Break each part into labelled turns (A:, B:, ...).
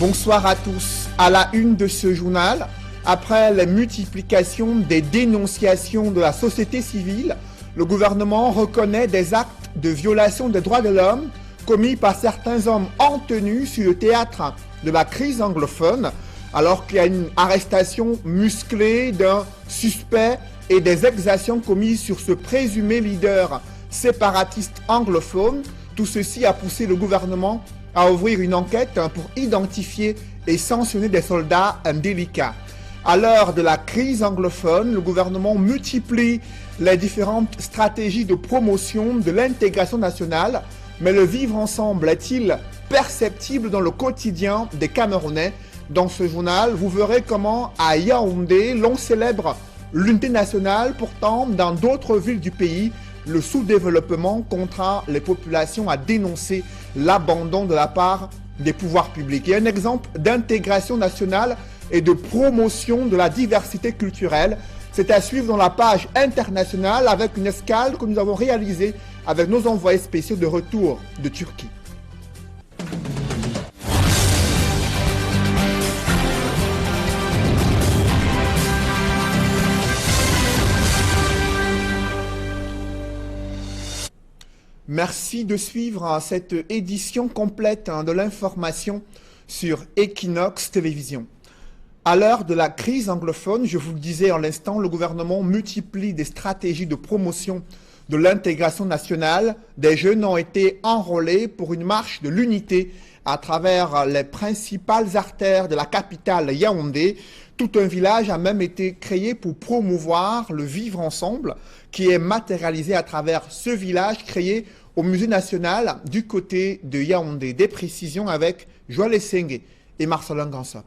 A: Bonsoir à tous. À la une de ce journal, après la multiplication des dénonciations de la société civile, le gouvernement reconnaît des actes de violation des droits de l'homme commis par certains hommes en tenue sur le théâtre de la crise anglophone, alors qu'il y a une arrestation musclée d'un suspect et des exactions commises sur ce présumé leader séparatiste anglophone. Tout ceci a poussé le gouvernement à ouvrir une enquête pour identifier et sanctionner des soldats indélicats. À l'heure de la crise anglophone, le gouvernement multiplie les différentes stratégies de promotion de l'intégration nationale, mais le vivre ensemble est-il perceptible dans le quotidien des Camerounais? Dans ce journal, vous verrez comment à Yaoundé, l'on célèbre l'unité nationale, pourtant dans d'autres villes du pays, le sous-développement contraint les populations à dénoncer l'abandon de la part des pouvoirs publics. Et un exemple d'intégration nationale et de promotion de la diversité culturelle, c'est à suivre dans la page internationale avec une escale que nous avons réalisée avec nos envoyés spéciaux de retour de Turquie. Merci de suivre cette édition complète de l'information sur Equinox Télévision. À l'heure de la crise anglophone, je vous le disais à l'instant, le gouvernement multiplie des stratégies de promotion de l'intégration nationale. Des jeunes ont été enrôlés pour une marche de l'unité à travers les principales artères de la capitale Yaoundé. Tout un village a même été créé pour promouvoir le vivre ensemble qui est matérialisé à travers ce village créé au Musée national du côté de Yaoundé. Des précisions avec Joël Essengue et Marcelin Gansop.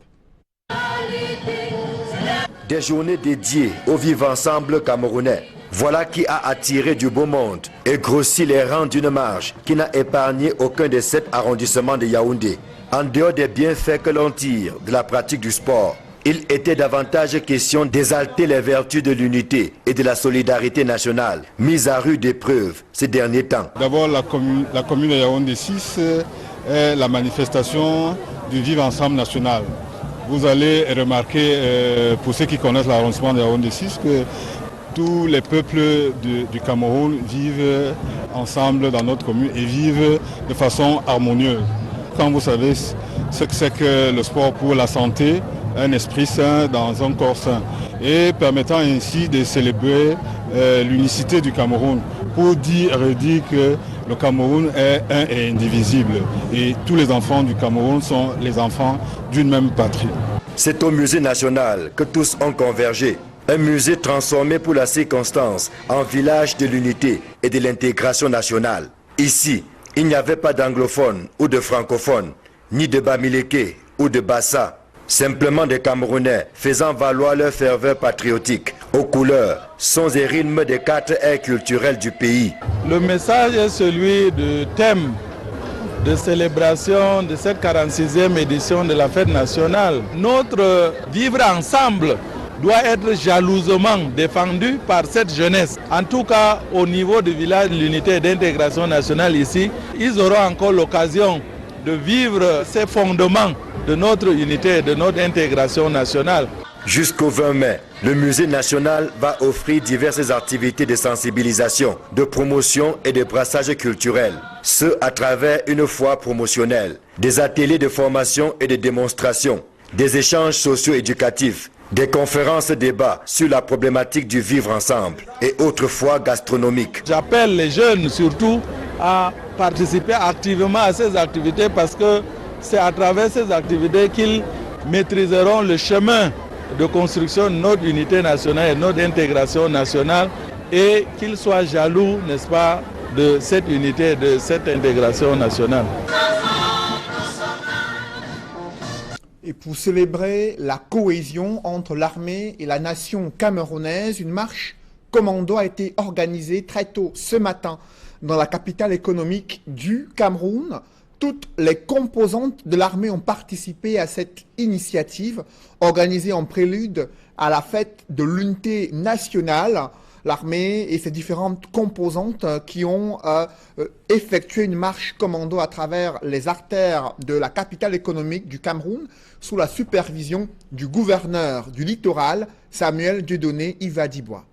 B: Des journées dédiées au vivre ensemble camerounais. Voilà qui a attiré du beau monde et grossi les rangs d'une marche qui n'a épargné aucun des 7 arrondissements de Yaoundé. En dehors des bienfaits que l'on tire de la pratique du sport, il était davantage question d'exalter les vertus de l'unité et de la solidarité nationale, mise à rude épreuve ces derniers temps.
C: D'abord, la commune de Yaoundé 6 est la manifestation du vivre ensemble national. Vous allez remarquer, pour ceux qui connaissent l'arrondissement de Yaoundé 6, que tous les peuples du Cameroun vivent ensemble dans notre commune et vivent de façon harmonieuse. Quand vous savez ce que c'est que le sport pour la santé, un esprit sain dans un corps sain, et permettant ainsi de célébrer l'unicité du Cameroun pour dire et redire que le Cameroun est un et indivisible et tous les enfants du Cameroun sont les enfants d'une même patrie.
B: C'est au musée national que tous ont convergé. Un musée transformé pour la circonstance en village de l'unité et de l'intégration nationale. Ici, il n'y avait pas d'anglophones ou de francophones, ni de Bamileke ou de Bassa. Simplement des Camerounais faisant valoir leur ferveur patriotique aux couleurs, sons et rythmes des 4 aires culturelles du pays.
D: Le message est celui de thème de célébration de cette 46e édition de la fête nationale. Notre vivre ensemble doit être jalousement défendu par cette jeunesse. En tout cas, au niveau du village de l'unité et d'intégration nationale ici, ils auront encore l'occasion de vivre ces fondements de notre unité et de notre intégration nationale.
B: Jusqu'au 20 mai, le musée national va offrir diverses activités de sensibilisation, de promotion et de brassage culturel. Ce à travers une foire promotionnelle, des ateliers de formation et de démonstration, des échanges socio-éducatifs, des conférences-débats sur la problématique du vivre ensemble et autres foires gastronomiques.
D: J'appelle les jeunes surtout à participer activement à ces activités parce que c'est à travers ces activités qu'ils maîtriseront le chemin de construction de notre unité nationale et de notre intégration nationale et qu'ils soient jaloux, n'est-ce pas, de cette unité, de cette intégration nationale.
A: Et pour célébrer la cohésion entre l'armée et la nation camerounaise, une marche commando a été organisée très tôt ce matin dans la capitale économique du Cameroun. Toutes les composantes de l'armée ont participé à cette initiative organisée en prélude à la fête de l'unité nationale. l'armée et ses différentes composantes qui ont effectué une marche commando à travers les artères de la capitale économique du Cameroun sous la supervision du gouverneur du littoral, Samuel Dieudonné Ivadibois.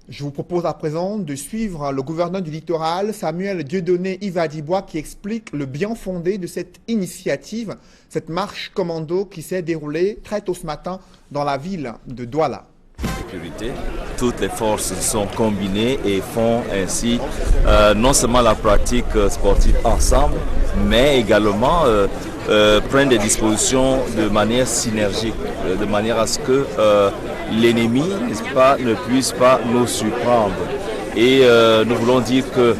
A: Je vous propose à présent de suivre le gouverneur du littoral, Samuel Dieudonné Ivadibois, qui explique le bien fondé de cette initiative, cette marche commando qui s'est déroulée très tôt ce matin dans la ville de Douala.
E: Toutes les forces sont combinées et font ainsi non seulement la pratique sportive ensemble, mais également prennent des dispositions de manière synergique, de manière à ce que l'ennemi, n'est-ce pas, ne puisse pas nous surprendre. Et nous voulons dire que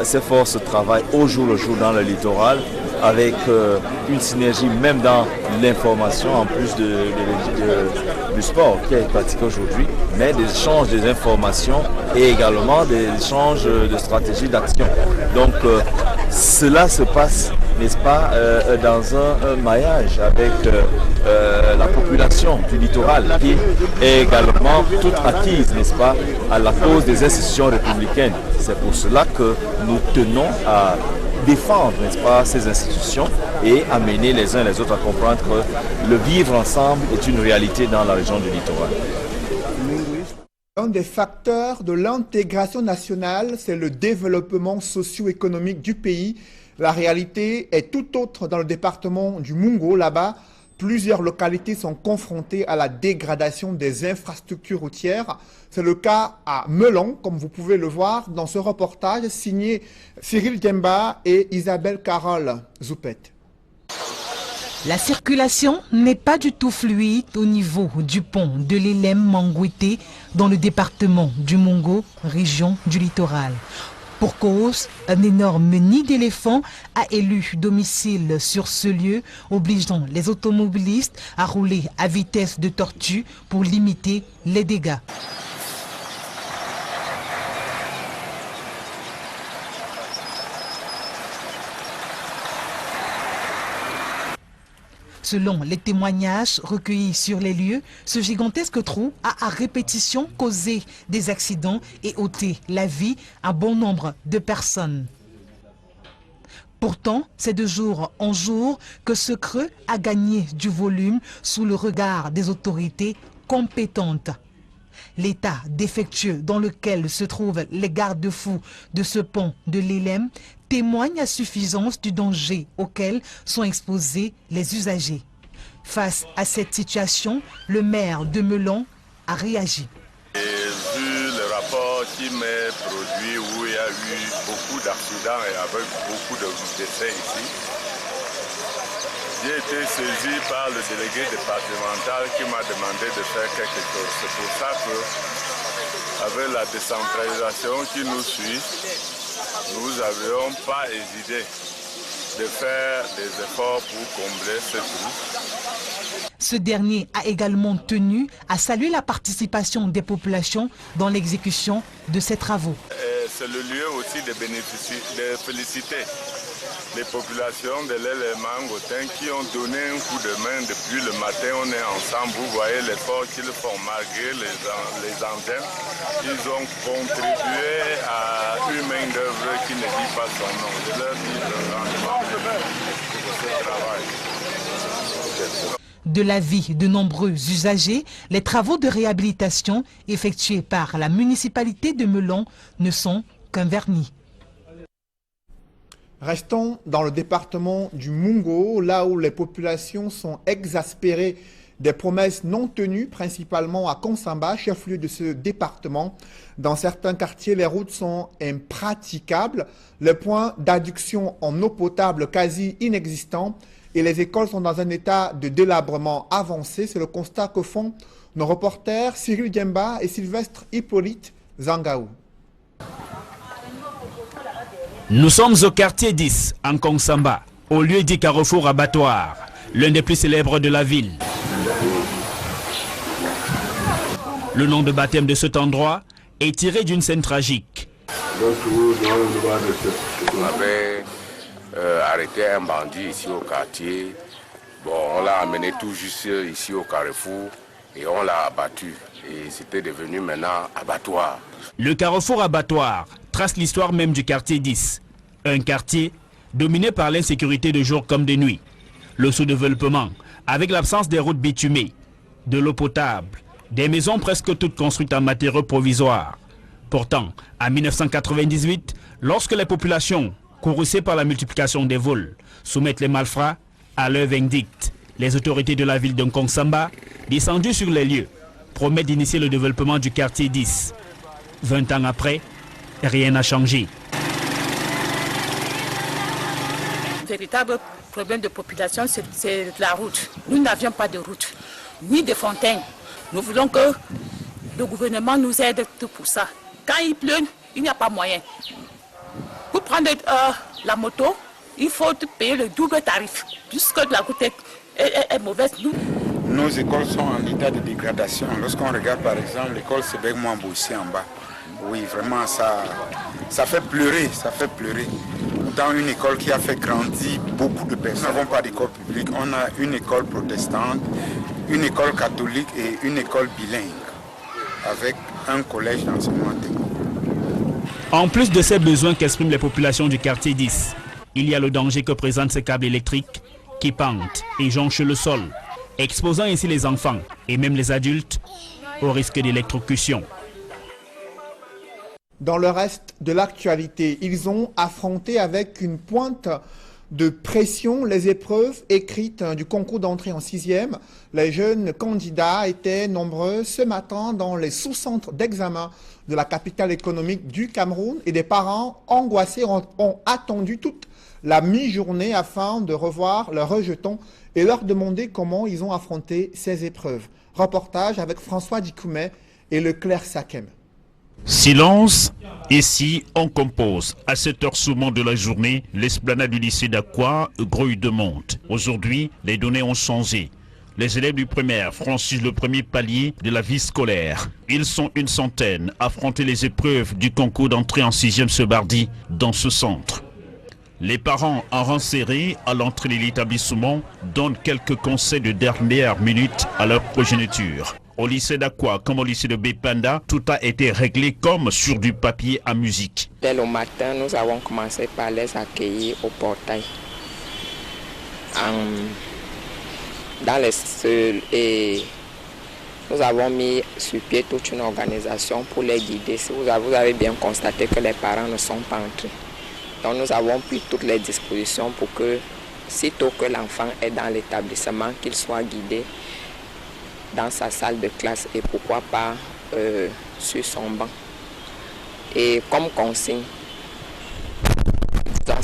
E: ces forces travaillent au jour le jour dans le littoral avec une synergie même dans l'information en plus du sport qui est pratiqué aujourd'hui, mais des échanges des informations et également des échanges de stratégies d'action. Donc cela se passe, n'est-ce pas, dans un maillage avec la population du littoral qui est également toute acquise, n'est-ce pas, à la cause des institutions républicaines. C'est pour cela que nous tenons à défendre, n'est-ce pas, ces institutions et amener les uns les autres à comprendre que le vivre ensemble est une réalité dans la région du littoral.
A: Un des facteurs de l'intégration nationale, c'est le développement socio-économique du pays. La réalité est tout autre dans le département du Mungo. Là-bas, plusieurs localités sont confrontées à la dégradation des infrastructures routières. C'est le cas à Melon, comme vous pouvez le voir dans ce reportage signé Cyril Djemba et Isabelle Carole Zoupet.
F: La circulation n'est pas du tout fluide au niveau du pont de l'Élem-Mangouité dans le département du Mungo, région du littoral. Pour cause, un énorme nid d'éléphants a élu domicile sur ce lieu, obligeant les automobilistes à rouler à vitesse de tortue pour limiter les dégâts. Selon les témoignages recueillis sur les lieux, ce gigantesque trou a à répétition causé des accidents et ôté la vie à bon nombre de personnes. Pourtant, c'est de jour en jour que ce creux a gagné du volume sous le regard des autorités compétentes. L'état défectueux dans lequel se trouvent les garde-fous de ce pont de l'Élem témoigne à suffisance du danger auquel sont exposés les usagers. Face à cette situation, le maire de Melon a réagi.
G: Et vu le rapport qui m'est produit où il y a eu beaucoup d'accidents et avec beaucoup de décès ici, j'ai été saisi par le délégué départemental qui m'a demandé de faire quelque chose. C'est pour ça que, avec la décentralisation qui nous suit, nous n'avions pas hésité de faire des efforts pour combler ce trou.
F: Ce dernier a également tenu à saluer la participation des populations dans l'exécution de ces travaux.
G: C'est le lieu aussi de féliciter les populations de l'Élem-Mangouité qui ont donné un coup de main depuis le matin. On est ensemble, vous voyez l'effort qu'ils font malgré les engins. Ils ont contribué à une main d'œuvre qui ne dit pas son nom. Je leur dis le rendement de ce travail.
F: De l'avis de nombreux usagers, les travaux de réhabilitation effectués par la municipalité de Melon ne sont qu'un vernis.
A: Restons dans le département du Mungo, là où les populations sont exaspérées des promesses non tenues, principalement à Konsamba, chef-lieu de ce département. Dans certains quartiers, les routes sont impraticables, les points d'adduction en eau potable quasi inexistants et les écoles sont dans un état de délabrement avancé. C'est le constat que font nos reporters Cyril Djemba et Sylvestre Hippolyte Zangaou.
H: Nous sommes au quartier 10, en Konsamba, au lieu dit Carrefour Abattoir, l'un des plus célèbres de la ville. Le nom de baptême de cet endroit est tiré d'une scène tragique.
I: On avait arrêté un bandit ici au quartier. Bon, on l'a amené tout juste ici au Carrefour. et on l'a abattu. Et c'était devenu maintenant abattoir.
H: Le carrefour abattoir trace l'histoire même du quartier 10. Un quartier dominé par l'insécurité de jour comme de nuit. Le sous-développement, avec l'absence des routes bitumées, de l'eau potable, des maisons presque toutes construites en matériaux provisoires. Pourtant, en 1998, lorsque les populations, courroucées par la multiplication des vols, soumettent les malfrats à leur vindicte, les autorités de la ville de Nkongsamba, descendues sur les lieux, promettent d'initier le développement du quartier 10. 20 ans après, rien n'a changé.
J: Le véritable problème de population, c'est la route. Nous n'avions pas de route, ni de fontaine. Nous voulons que le gouvernement nous aide tout pour ça. Quand il pleut, il n'y a pas moyen. Pour prendre la moto, il faut payer le double tarif, puisque la route est mauvaise.
K: Nos écoles sont en état de dégradation. Lorsqu'on regarde par exemple l'école Sebek-Mwambo ici en bas, oui, vraiment ça fait pleurer, ça fait pleurer. Dans une école qui a fait grandir beaucoup de personnes. Nous n'avons pas d'école publique, on a une école protestante, une école catholique et une école bilingue, avec un collège d'enseignement technique.
H: En plus de ces besoins qu'expriment les populations du quartier 10, il y a le danger que présentent ces câbles électriques qui pendent et jonchent le sol, exposant ainsi les enfants et même les adultes au risque d'électrocution.
A: Dans le reste de l'actualité, ils ont affronté avec une pointe de pression les épreuves écrites du concours d'entrée en 6e. Les jeunes candidats étaient nombreux ce matin dans les sous-centres d'examen de la capitale économique du Cameroun et des parents angoissés ont attendu toute la mi-journée afin de revoir leurs rejetons et leur demander comment ils ont affronté ces épreuves. Reportage avec François Dikoumé et Leclerc Sakem.
L: Silence, ici on compose. À cette heure souvent de la journée, l'esplanade du lycée d'Aqua grouille de monde. Aujourd'hui, les données ont changé. Les élèves du primaire franchissent le premier palier de la vie scolaire. Ils sont une centaine à affronter les épreuves du concours d'entrée en 6e ce mardi dans ce centre. Les parents en rang serré à l'entrée de l'établissement donnent quelques conseils de dernière minute à leur progéniture. Au lycée d'Aqua comme au lycée de Bepanda, tout a été réglé comme sur du papier à musique.
M: Dès le matin, nous avons commencé par les accueillir au portail. Dans les seuls, et nous avons mis sur pied toute une organisation pour les guider. Si vous avez bien constaté que les parents ne sont pas entrés. Donc nous avons pris toutes les dispositions pour que, sitôt que l'enfant est dans l'établissement, qu'il soit guidé dans sa salle de classe et pourquoi pas sur son banc. Et comme consigne,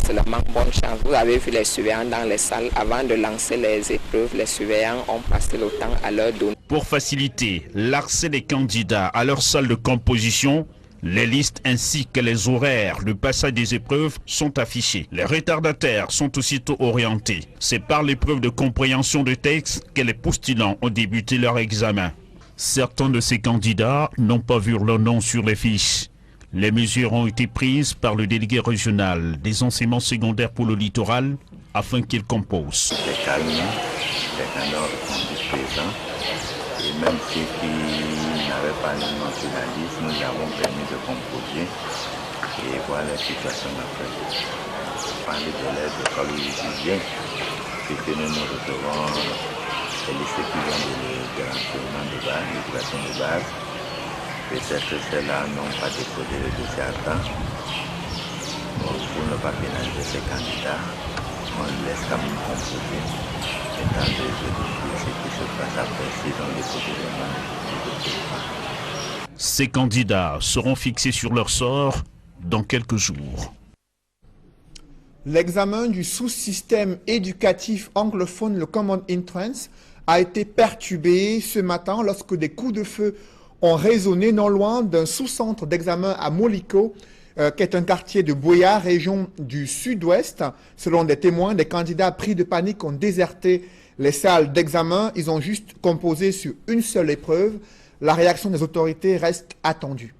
M: seulement bonne chance. Vous avez vu les surveillants dans les salles. Avant de lancer les épreuves, les surveillants ont passé le temps à leur donner.
L: Pour faciliter l'accès des candidats à leur salle de composition, les listes ainsi que les horaires de passage des épreuves sont affichés. Les retardataires sont aussitôt orientés. C'est par l'épreuve de compréhension de texte que les postulants ont débuté leur examen. Certains de ces candidats n'ont pas vu leur nom sur les fiches. Les mesures ont été prises par le délégué régional des enseignements secondaires pour le littoral afin qu'il compose.
N: C'est calme, les candidats sont présents et même ceux qui n'avaient pas le nom sur la liste, nous avons permis de composer et voir la situation d'après. Parler de l'aide de l'école où ils viennent, c'est que nous recevons les lycées qui viennent de l'enseignement de base, l'éducation de base. Peut-être que ceux-là n'ont pas déposé le dossier à temps. Pour ne pas pénaliser ces candidats, on laisse quand même composer. Et dans les dossiers, ce qui se passe après, s'ils ont déposé le nom,
L: ces candidats seront fixés sur leur sort dans quelques jours.
A: L'examen du sous-système éducatif anglophone, le Common Entrance, a été perturbé ce matin lorsque des coups de feu ont résonné non loin d'un sous-centre d'examen à Moliko, qui est un quartier de Boya, région du sud-ouest. Selon des témoins, des candidats pris de panique ont déserté les salles d'examen. Ils ont juste composé sur une seule épreuve. La réaction des autorités reste attendue.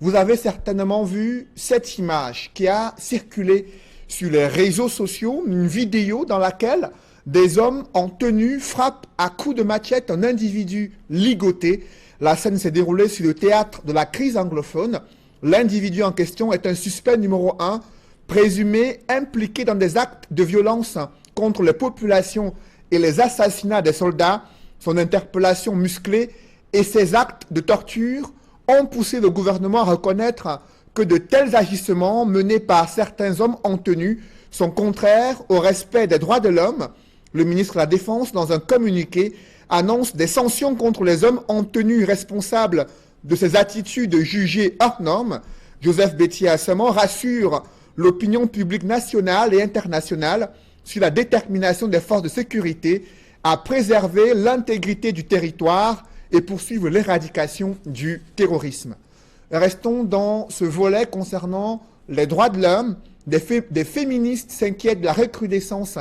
A: Vous avez certainement vu cette image qui a circulé sur les réseaux sociaux, une vidéo dans laquelle des hommes en tenue frappent à coups de machette un individu ligoté. La scène s'est déroulée sur le théâtre de la crise anglophone. L'individu en question est un suspect numéro 1, présumé impliqué dans des actes de violence contre les populations et les assassinats des soldats. Son interpellation musclée et ses actes de torture ont poussé le gouvernement à reconnaître que de tels agissements menés par certains hommes en tenue sont contraires au respect des droits de l'homme. Le ministre de la Défense, dans un communiqué, annonce des sanctions contre les hommes en tenue responsables de ces attitudes jugées hors normes. Joseph Bethié-Assemang rassure l'opinion publique nationale et internationale sur la détermination des forces de sécurité à préserver l'intégrité du territoire et poursuivre l'éradication du terrorisme. Restons dans ce volet concernant les droits de l'homme. Des féministes s'inquiètent de la recrudescence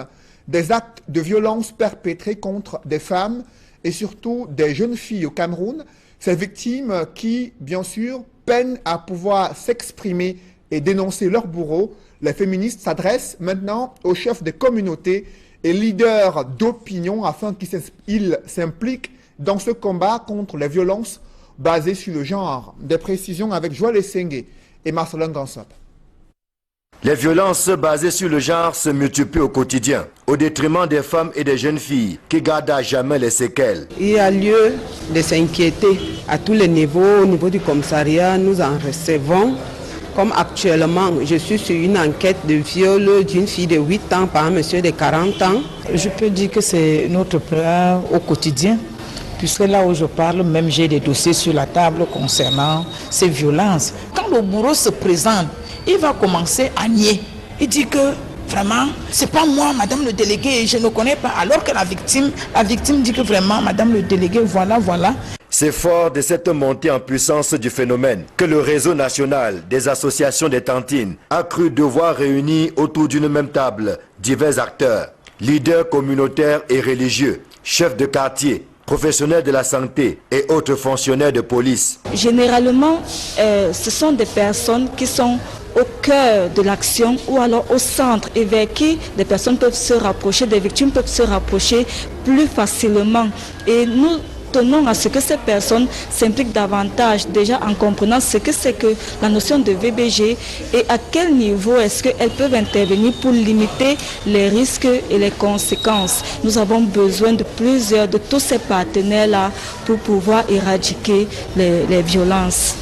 A: des actes de violence perpétrés contre des femmes et surtout des jeunes filles au Cameroun. Ces victimes qui, bien sûr, peinent à pouvoir s'exprimer et dénoncer leurs bourreaux. Les féministes s'adressent maintenant aux chefs des communautés et leaders d'opinion afin qu'ils s'impliquent dans ce combat contre les violences basées sur le genre. Des précisions avec Joël Essengue et Marcelin Gansop.
B: Les violences basées sur le genre se multiplient au quotidien, au détriment des femmes et des jeunes filles qui gardent à jamais les séquelles.
O: Il y a lieu de s'inquiéter à tous les niveaux. Au niveau du commissariat, nous en recevons. Comme actuellement, je suis sur une enquête de viol d'une fille de 8 ans par un monsieur de 40 ans.
P: Je peux dire que c'est notre peur au quotidien, puisque là où je parle, même j'ai des dossiers sur la table concernant ces violences. Quand le bourreau se présente, il va commencer à nier. Il dit que vraiment, c'est pas moi, madame le délégué, je ne connais pas. Alors que la victime dit que vraiment, madame le délégué, voilà.
B: C'est fort de cette montée en puissance du phénomène que le réseau national des associations des tantines a cru devoir réunir autour d'une même table divers acteurs, leaders communautaires et religieux, chefs de quartier, professionnels de la santé et autres fonctionnaires de police.
Q: Généralement, ce sont des personnes qui sont au cœur de l'action ou alors au centre et vers qui des personnes peuvent se rapprocher, des victimes peuvent se rapprocher plus facilement. Et nous tenons à ce que ces personnes s'impliquent davantage déjà en comprenant ce que c'est que la notion de VBG et à quel niveau est-ce qu'elles peuvent intervenir pour limiter les risques et les conséquences. Nous avons besoin de tous ces partenaires-là pour pouvoir éradiquer les violences.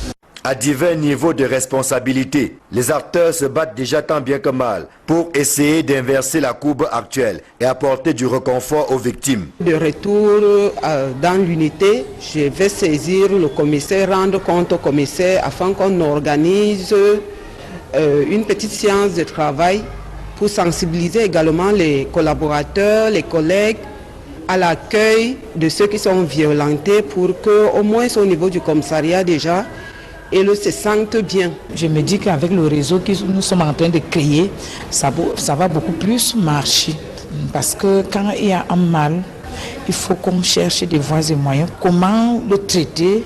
B: À divers niveaux de responsabilité, les acteurs se battent déjà tant bien que mal pour essayer d'inverser la courbe actuelle et apporter du réconfort aux victimes.
O: De retour dans l'unité, je vais saisir le commissaire, rendre compte au commissaire afin qu'on organise une petite séance de travail pour sensibiliser également les collaborateurs, les collègues à l'accueil de ceux qui sont violentés pour qu'au moins au niveau du commissariat déjà, et se sentent bien.
P: Je me dis qu'avec le réseau que nous sommes en train de créer, ça va beaucoup plus marcher. Parce que quand il y a un mal, il faut qu'on cherche des voies et moyens, comment le traiter.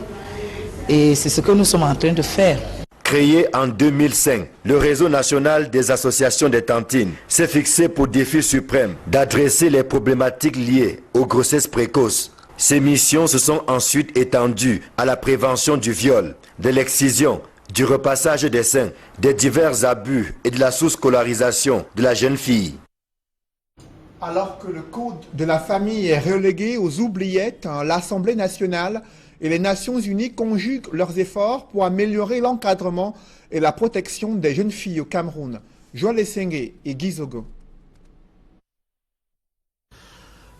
P: Et c'est ce que nous sommes en train de faire.
B: Créé en 2005, le réseau national des associations des tantines s'est fixé pour défi suprême d'adresser les problématiques liées aux grossesses précoces. Ces missions se sont ensuite étendues à la prévention du viol, de l'excision, du repassage des seins, des divers abus et de la sous-scolarisation de la jeune fille.
A: Alors que le code de la famille est relégué aux oubliettes, l'Assemblée nationale et les Nations unies conjuguent leurs efforts pour améliorer l'encadrement et la protection des jeunes filles au Cameroun. Joël Essengue et Guy Zogo.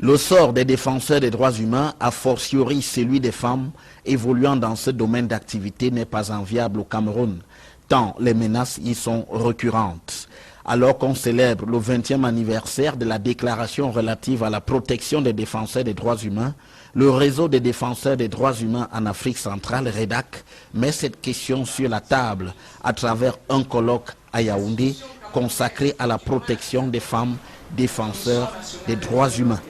R: Le sort des défenseurs des droits humains, a fortiori celui des femmes évoluant dans ce domaine d'activité, n'est pas enviable au Cameroun, tant les menaces y sont récurrentes. Alors qu'on célèbre le 20e anniversaire de la déclaration relative à la protection des défenseurs des droits humains, le réseau des défenseurs des droits humains en Afrique centrale, REDAC, met cette question sur la table à travers un colloque à Yaoundé consacré à la protection des femmes défenseurs des droits humains.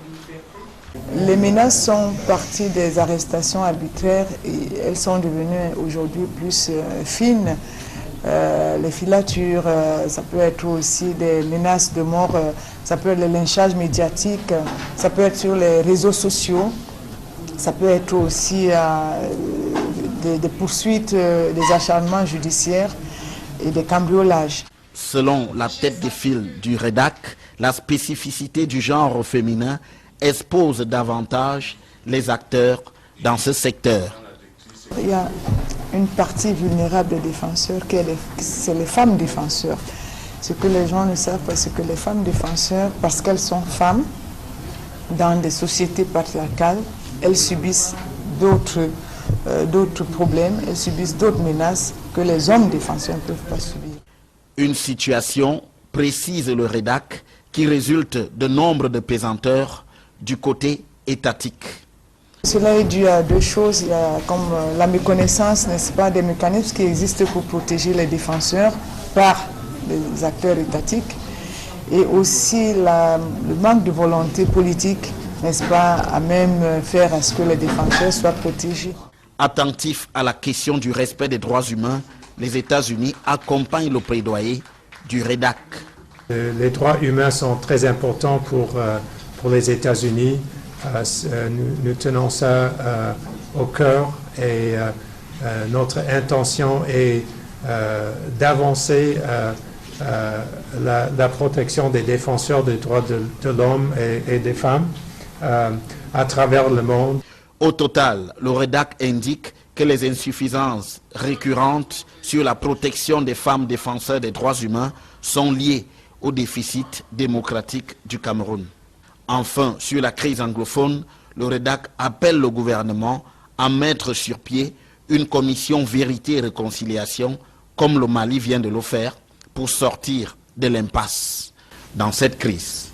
S: Les menaces sont parties des arrestations arbitraires et elles sont devenues aujourd'hui plus fines. les filatures, ça peut être aussi des menaces de mort, ça peut être le lynchage médiatique, ça peut être sur les réseaux sociaux, ça peut être aussi des poursuites, des acharnements judiciaires et des cambriolages.
R: Selon la tête de file du REDAC, la spécificité du genre féminin expose davantage les acteurs dans ce secteur.
S: Il y a une partie vulnérable des défenseurs, c'est les femmes défenseurs. Ce que les gens ne savent pas, c'est que les femmes défenseurs, parce qu'elles sont femmes, dans des sociétés patriarcales, elles subissent d'autres problèmes, elles subissent d'autres menaces que les hommes défenseurs ne peuvent pas subir.
R: Une situation, précise le REDAC, qui résulte de nombre de pesanteurs du côté étatique.
S: Cela est dû à deux choses. Il y a comme la méconnaissance, n'est-ce pas, des mécanismes qui existent pour protéger les défenseurs par les acteurs étatiques, et aussi le manque de volonté politique, n'est-ce pas, à même faire à ce que les défenseurs soient protégés.
R: Attentifs à la question du respect des droits humains, les États-Unis accompagnent le plaidoyer du REDAC.
T: Les droits humains sont très importants pour les États-Unis. Nous tenons ça au cœur et notre intention est d'avancer la protection des défenseurs des droits de l'homme et des femmes à travers le monde.
R: Au total, le REDAC indique que les insuffisances récurrentes sur la protection des femmes défenseurs des droits humains sont liées au déficit démocratique du Cameroun. Enfin, sur la crise anglophone, le REDAC appelle le gouvernement à mettre sur pied une commission vérité et réconciliation, comme le Mali vient de le faire, pour sortir de l'impasse dans cette crise.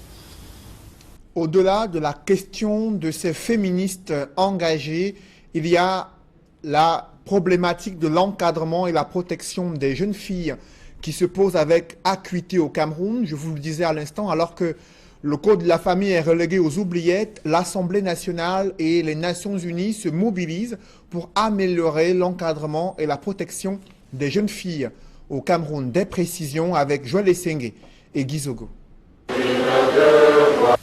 A: Au-delà de la question de ces féministes engagées, il y a la problématique de l'encadrement et la protection des jeunes filles qui se pose avec acuité au Cameroun. Je vous le disais à l'instant, alors que le Code de la famille est relégué aux oubliettes, l'Assemblée nationale et les Nations unies se mobilisent pour améliorer l'encadrement et la protection des jeunes filles au Cameroun. Des précisions avec Joël Essengue et Guy Zogo.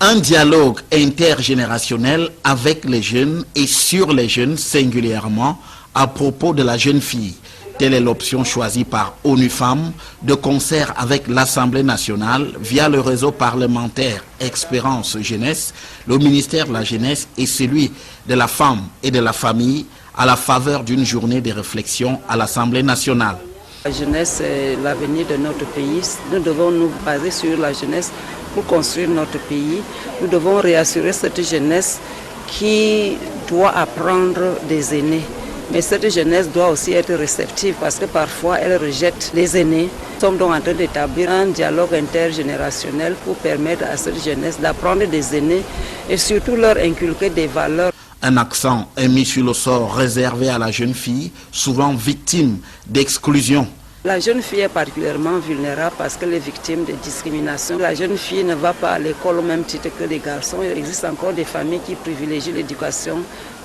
R: Un dialogue intergénérationnel avec les jeunes et sur les jeunes singulièrement à propos de la jeune fille. Telle est l'option choisie par ONU Femmes de concert avec l'Assemblée nationale via le réseau parlementaire Espérance Jeunesse, le ministère de la Jeunesse et celui de la Femme et de la Famille à la faveur d'une journée de réflexion à l'Assemblée nationale.
U: La jeunesse est l'avenir de notre pays. Nous devons nous baser sur la jeunesse pour construire notre pays. Nous devons réassurer cette jeunesse qui doit apprendre des aînés. Mais cette jeunesse doit aussi être réceptive parce que parfois elle rejette les aînés. Nous sommes donc en train d'établir un dialogue intergénérationnel pour permettre à cette jeunesse d'apprendre des aînés et surtout leur inculquer des valeurs.
R: Un accent est mis sur le sort réservé à la jeune fille, souvent victime d'exclusion.
U: La jeune fille est particulièrement vulnérable parce qu'elle est victime de discrimination. La jeune fille ne va pas à l'école au même titre que les garçons. Il existe encore des familles qui privilégient l'éducation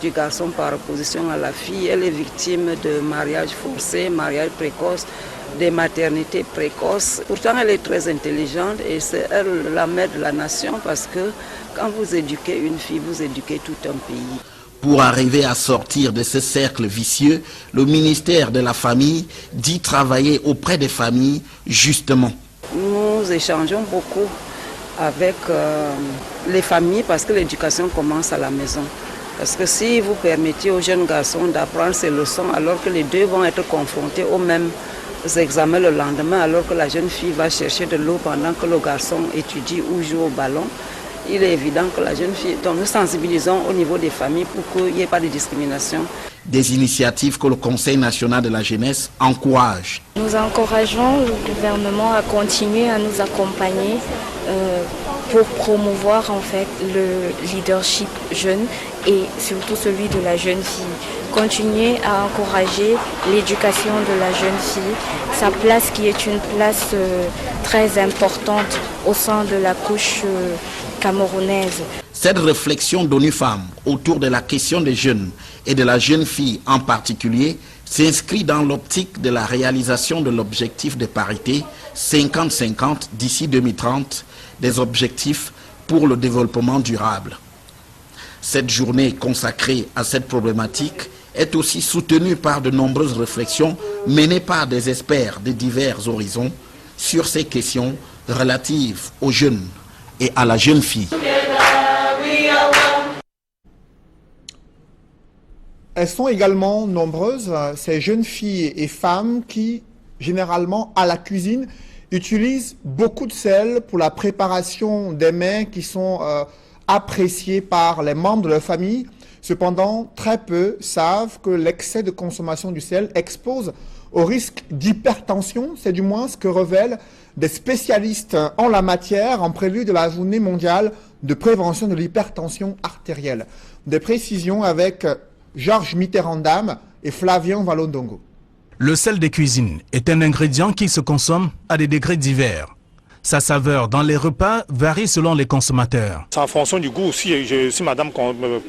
U: du garçon par opposition à la fille. Elle est victime de mariage forcé, mariage précoce, des maternités précoces. Pourtant, elle est très intelligente et c'est elle la mère de la nation parce que quand vous éduquez une fille, vous éduquez tout un pays.
R: Pour arriver à sortir de ce cercle vicieux, le ministère de la Famille dit travailler auprès des familles, justement.
U: Nous échangeons beaucoup avec les familles parce que l'éducation commence à la maison. Parce que si vous permettez aux jeunes garçons d'apprendre ces leçons alors que les deux vont être confrontés aux mêmes examens le lendemain, alors que la jeune fille va chercher de l'eau pendant que le garçon étudie ou joue au ballon, il est évident que la jeune fille... Donc nous sensibilisons au niveau des familles pour qu'il n'y ait pas de discrimination.
R: Des initiatives que le Conseil national de la jeunesse encourage.
V: Nous encourageons le gouvernement à continuer à nous accompagner pour promouvoir en fait le leadership jeune et surtout celui de la jeune fille. Continuer à encourager l'éducation de la jeune fille, sa place qui est une place très importante au sein de la couche camerounaise.
R: Cette réflexion d'ONU Femmes autour de la question des jeunes et de la jeune fille en particulier s'inscrit dans l'optique de la réalisation de l'objectif de parité 50-50 d'ici 2030, des objectifs pour le développement durable. Cette journée consacrée à cette problématique est aussi soutenue par de nombreuses réflexions menées par des experts de divers horizons sur ces questions relatives aux jeunes et à la jeune fille.
A: Elles sont également nombreuses, ces jeunes filles et femmes qui, généralement, à la cuisine, utilisent beaucoup de sel pour la préparation des mets qui sont appréciés par les membres de leur famille. Cependant, très peu savent que l'excès de consommation du sel expose au risque d'hypertension. C'est du moins ce que révèlent des spécialistes en la matière en prélude de la journée mondiale de prévention de l'hypertension artérielle. Des précisions avec Georges Mitterrand-Dame et Flavien Valondongo.
H: Le sel de cuisine est un ingrédient qui se consomme à des degrés divers. Sa saveur dans les repas varie selon les consommateurs.
C: C'est en fonction du goût aussi. Si madame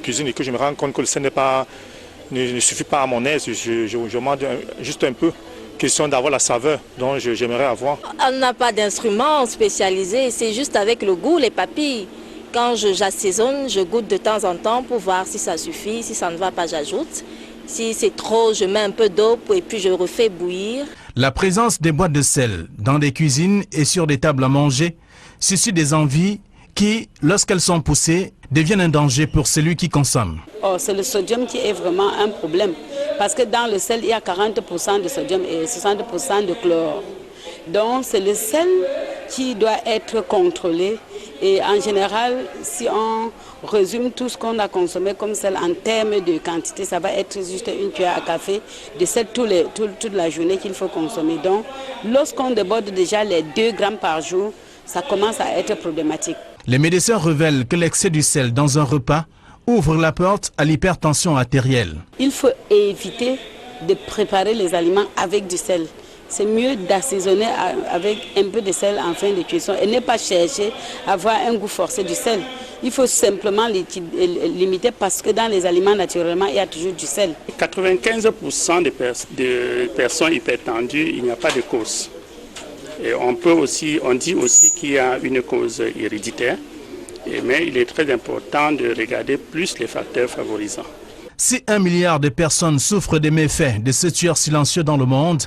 C: cuisine et que je me rends compte que le sel ne suffit pas à mon aise, je mange juste un peu. Question d'avoir la saveur dont j'aimerais avoir.
D: On n'a pas d'instrument spécialisé, c'est juste avec le goût, les papilles. Quand j'assaisonne, je goûte de temps en temps pour voir si ça suffit. Si ça ne va pas, j'ajoute. Si c'est trop, je mets un peu d'eau et puis je refais bouillir.
H: La présence des boîtes de sel dans des cuisines et sur des tables à manger suscite des envies qui, lorsqu'elles sont poussées, deviennent un danger pour celui qui consomme.
U: Oh, c'est le sodium qui est vraiment un problème. Parce que dans le sel, il y a 40% de sodium et 60% de chlore. Donc c'est le sel qui doit être contrôlé. Et en général, si on résume tout ce qu'on a consommé comme sel en termes de quantité, ça va être juste une cuillère à café de sel toute la journée qu'il faut consommer. Donc lorsqu'on déborde déjà les 2 grammes par jour, ça commence à être problématique.
H: Les médecins révèlent que l'excès du sel dans un repas ouvre la porte à l'hypertension artérielle.
U: Il faut éviter de préparer les aliments avec du sel. C'est mieux d'assaisonner avec un peu de sel en fin de cuisson et ne pas chercher à avoir un goût forcé du sel. Il faut simplement limiter parce que dans les aliments, naturellement, il y a toujours du sel.
C: 95% de personnes hypertendues, il n'y a pas de cause. Et on dit aussi qu'il y a une cause héréditaire, mais il est très important de regarder plus les facteurs favorisants.
H: Si 1 milliard de personnes souffrent des méfaits de ce tueur silencieux dans le monde,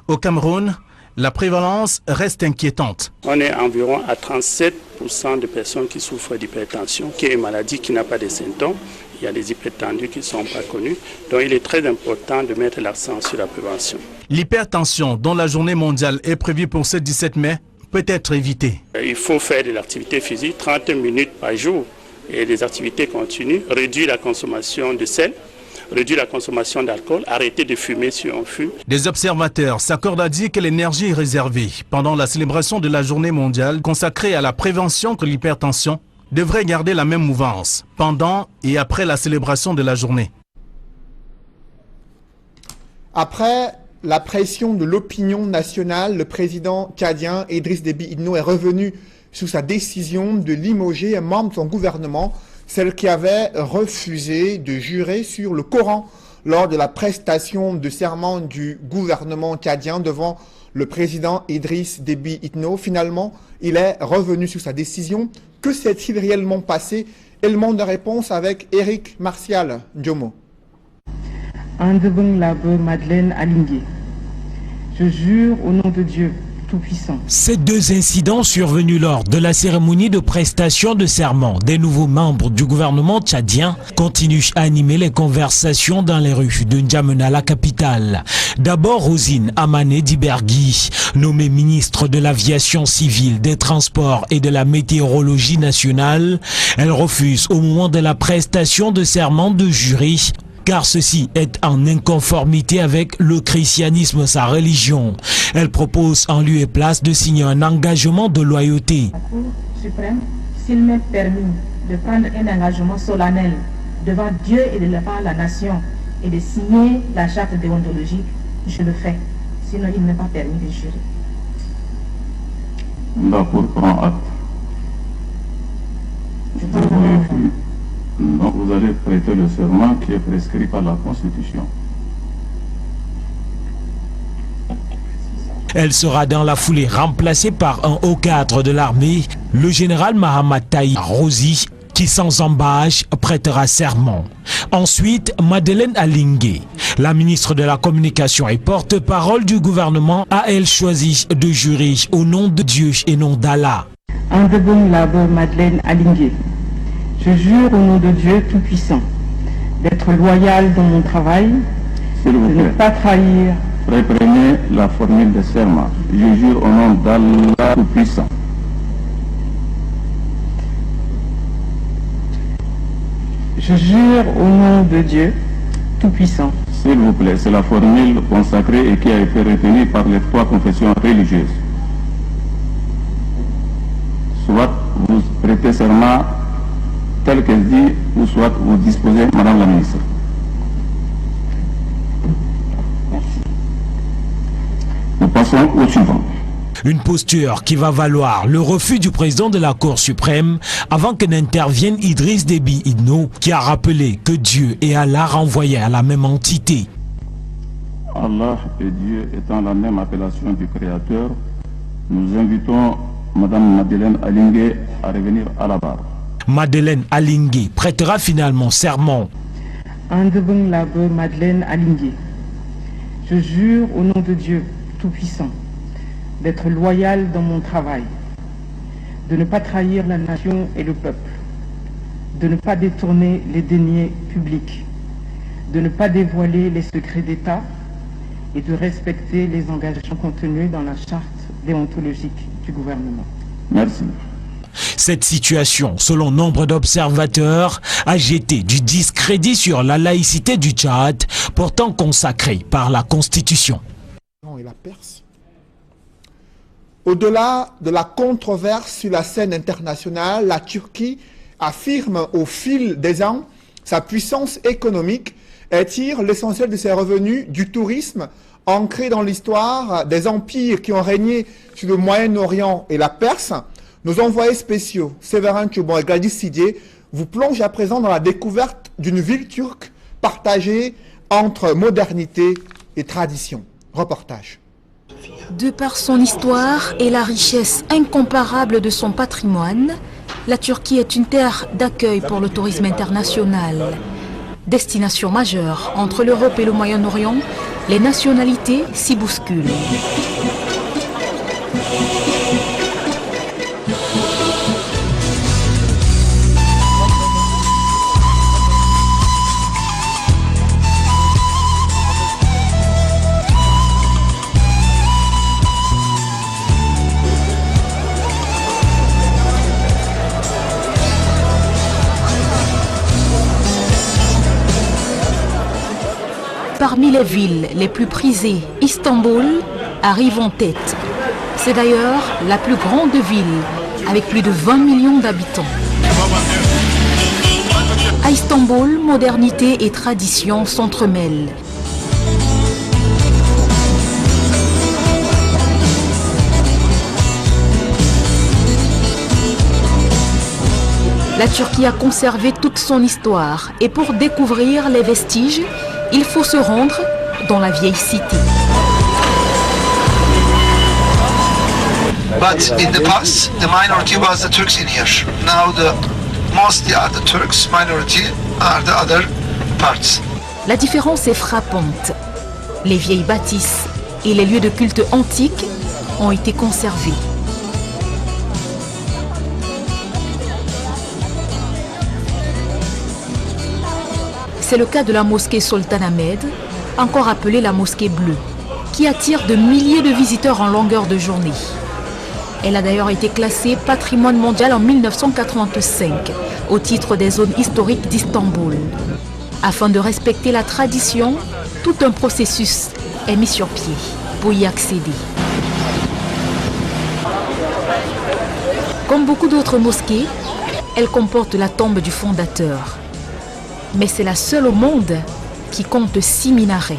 H: au Cameroun, la prévalence reste inquiétante.
C: On est environ à 37% de personnes qui souffrent d'hypertension, qui est une maladie qui n'a pas de symptômes. Il y a des hypertendus qui ne sont pas connus. Donc il est très important de mettre l'accent sur la prévention.
H: L'hypertension, dont la journée mondiale est prévue pour ce 17 mai, peut être évitée.
C: Il faut faire de l'activité physique 30 minutes par jour et des activités continues, réduire la consommation de sel, réduire la consommation d'alcool, arrêter de fumer si on fume.
H: Des observateurs s'accordent à dire que l'énergie réservée pendant la célébration de la journée mondiale consacrée à la prévention de l'hypertension devrait garder la même mouvance pendant et après la célébration de la journée.
A: Après la pression de l'opinion nationale, le président tchadien Idriss Déby Itno est revenu sur sa décision de limoger un membre de son gouvernement, celle qui avait refusé de jurer sur le Coran lors de la prestation de serment du gouvernement tchadien devant le président Idriss Déby Itno. Finalement, il est revenu sur sa décision. Que s'est-il réellement passé? Élément de réponse avec Eric Martial Ndiomo.
W: Andebeng Labe Madeleine Alingui. Je jure au nom de Dieu Tout-Puissant.
X: Ces 2 incidents survenus lors de la cérémonie de prestation de serment des nouveaux membres du gouvernement tchadien continuent à animer les conversations dans les rues de N'Djamena, la capitale. D'abord Rosine Amané Dibergui, nommée ministre de l'aviation civile, des transports et de la météorologie nationale. Elle refuse au moment de la prestation de serment de jurer, car ceci est en inconformité avec le christianisme, sa religion. Elle propose en lieu et place de signer un engagement de loyauté.
W: La Cour suprême, s'il m'est permis de prendre un engagement solennel devant Dieu et devant la nation et de signer la charte déontologique, je le fais. Sinon, il n'est pas permis de jurer.
Y: La Cour prend acte. Donc vous allez prêter le serment qui est prescrit par la Constitution.
X: Elle sera dans la foulée remplacée par un haut cadre de l'armée, le général Mahamat Taï Rosi, qui sans embâche prêtera serment. Ensuite, Madeleine Alingé, la ministre de la Communication et porte-parole du gouvernement, a elle choisi de jurer au nom de Dieu et non d'Allah.
W: Andebung Labo Madeleine Alingé, je jure au nom de Dieu Tout-Puissant d'être loyal dans mon travail, de ne pas trahir.
E: Reprenez la formule de serment. Je jure au nom d'Allah Tout-Puissant.
W: Je jure au nom de Dieu Tout-Puissant.
E: S'il vous plaît, c'est la formule consacrée et qui a été retenue par les 3 confessions religieuses. Soit vous prêtez serment tel qu'elle dit, ou soit vous disposez, Madame la Ministre.
W: Merci.
E: Nous passons au suivant.
X: Une posture qui va valoir le refus du président de la Cour suprême avant que n'intervienne Idriss Déby Itno, qui a rappelé que Dieu et Allah renvoyaient à la même entité.
E: Allah et Dieu étant la même appellation du Créateur, nous invitons Madame Madeleine Alingé à revenir à la barre.
X: Madeleine Alingé prêtera finalement serment.
W: Andebung Labo Madeleine Alingé, je jure au nom de Dieu Tout-Puissant d'être loyal dans mon travail, de ne pas trahir la nation et le peuple, de ne pas détourner les deniers publics, de ne pas dévoiler les secrets d'État et de respecter les engagements contenus dans la charte déontologique du gouvernement.
E: Merci.
X: Cette situation, selon nombre d'observateurs, a jeté du discrédit sur la laïcité du Tchad, pourtant consacrée par la Constitution.
A: Et la Perse. Au-delà de la controverse sur la scène internationale, la Turquie affirme au fil des ans sa puissance économique et tire l'essentiel de ses revenus du tourisme ancré dans l'histoire des empires qui ont régné sur le Moyen-Orient et la Perse. Nos envoyés spéciaux, Séverin Tchobon et Gladys Sidier, vous plongent à présent dans la découverte d'une ville turque partagée entre modernité et tradition. Reportage.
F: De par son histoire et la richesse incomparable de son patrimoine, la Turquie est une terre d'accueil pour le tourisme international. Destination majeure entre l'Europe et le Moyen-Orient, les nationalités s'y bousculent. Parmi les villes les plus prisées, Istanbul arrive en tête. C'est d'ailleurs la plus grande ville, avec plus de 20 millions d'habitants. À Istanbul, modernité et tradition s'entremêlent. La Turquie a conservé toute son histoire et pour découvrir les vestiges, il faut se rendre dans la vieille cité.
G: But in the past, the minority was the Turks in here. Now the mostly are the Turks, minority are the other parts.
F: La différence est frappante. Les vieilles bâtisses et les lieux de culte antiques ont été conservés. C'est le cas de la mosquée Sultan Ahmed, encore appelée la mosquée bleue, qui attire de milliers de visiteurs en longueur de journée. Elle a d'ailleurs été classée patrimoine mondial en 1985, au titre des zones historiques d'Istanbul. Afin de respecter la tradition, tout un processus est mis sur pied pour y accéder. Comme beaucoup d'autres mosquées, elle comporte la tombe du fondateur. Mais c'est la seule au monde qui compte 6 minarets.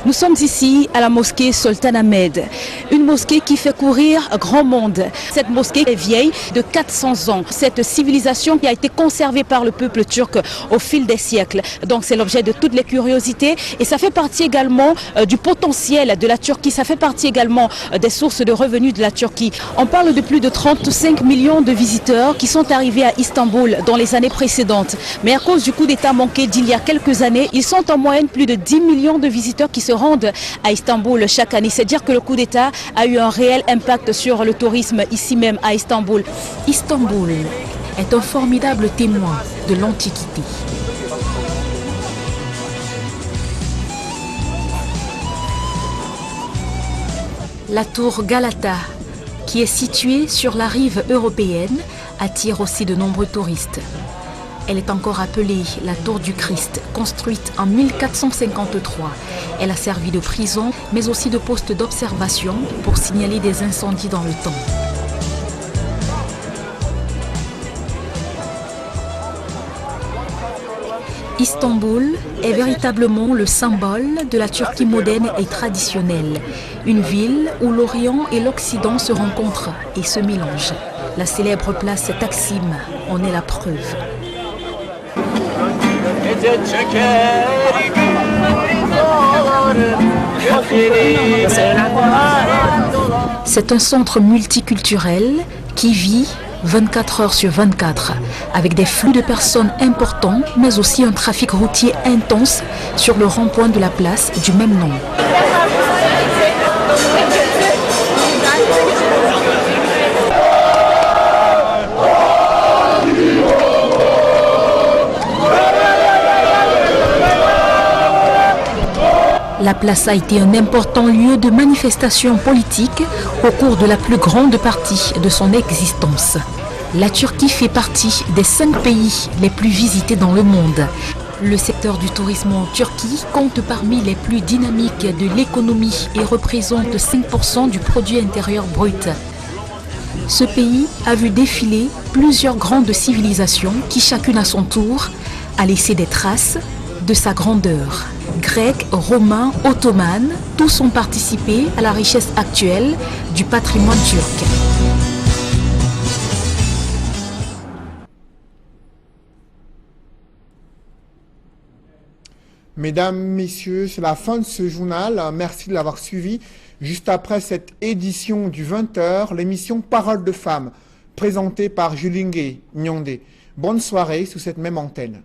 I: Nous sommes ici à la mosquée Sultan Ahmed, une mosquée qui fait courir grand monde. Cette mosquée est vieille de 400 ans. Cette civilisation qui a été conservée par le peuple turc au fil des siècles. Donc c'est l'objet de toutes les curiosités et ça fait partie également du potentiel de la Turquie. Ça fait partie également des sources de revenus de la Turquie. On parle de plus de 35 millions de visiteurs qui sont arrivés à Istanbul dans les années précédentes. Mais à cause du coup d'État manqué d'il y a quelques années, ils sont en moyenne plus de 10 millions de visiteurs qui se rendent à Istanbul chaque année. C'est dire que le coup d'État a eu un réel impact sur le tourisme ici même à Istanbul.
F: Istanbul est un formidable témoin de l'Antiquité. La tour Galata, qui est située sur la rive européenne, attire aussi de nombreux touristes. Elle est encore appelée la tour du Christ, construite en 1453. Elle a servi de prison, mais aussi de poste d'observation pour signaler des incendies dans le temps. Istanbul est véritablement le symbole de la Turquie moderne et traditionnelle. Une ville où l'Orient et l'Occident se rencontrent et se mélangent. La célèbre place Taksim en est la preuve. C'est un centre multiculturel qui vit 24 heures sur 24, avec des flux de personnes importants, mais aussi un trafic routier intense sur le rond-point de la place du même nom. La place a été un important lieu de manifestation politique au cours de la plus grande partie de son existence. La Turquie fait partie des 5 pays les plus visités dans le monde. Le secteur du tourisme en Turquie compte parmi les plus dynamiques de l'économie et représente 5% du produit intérieur brut. Ce pays a vu défiler plusieurs grandes civilisations qui, chacune à son tour, a laissé des traces de sa grandeur. Grecs, romains, ottomanes, tous ont participé à la richesse actuelle du patrimoine turc.
A: Mesdames, Messieurs, c'est la fin de ce journal. Merci de l'avoir suivi. Juste après cette édition du 20h, l'émission Parole de femmes, présentée par Julingue Nyondé. Bonne soirée sous cette même antenne.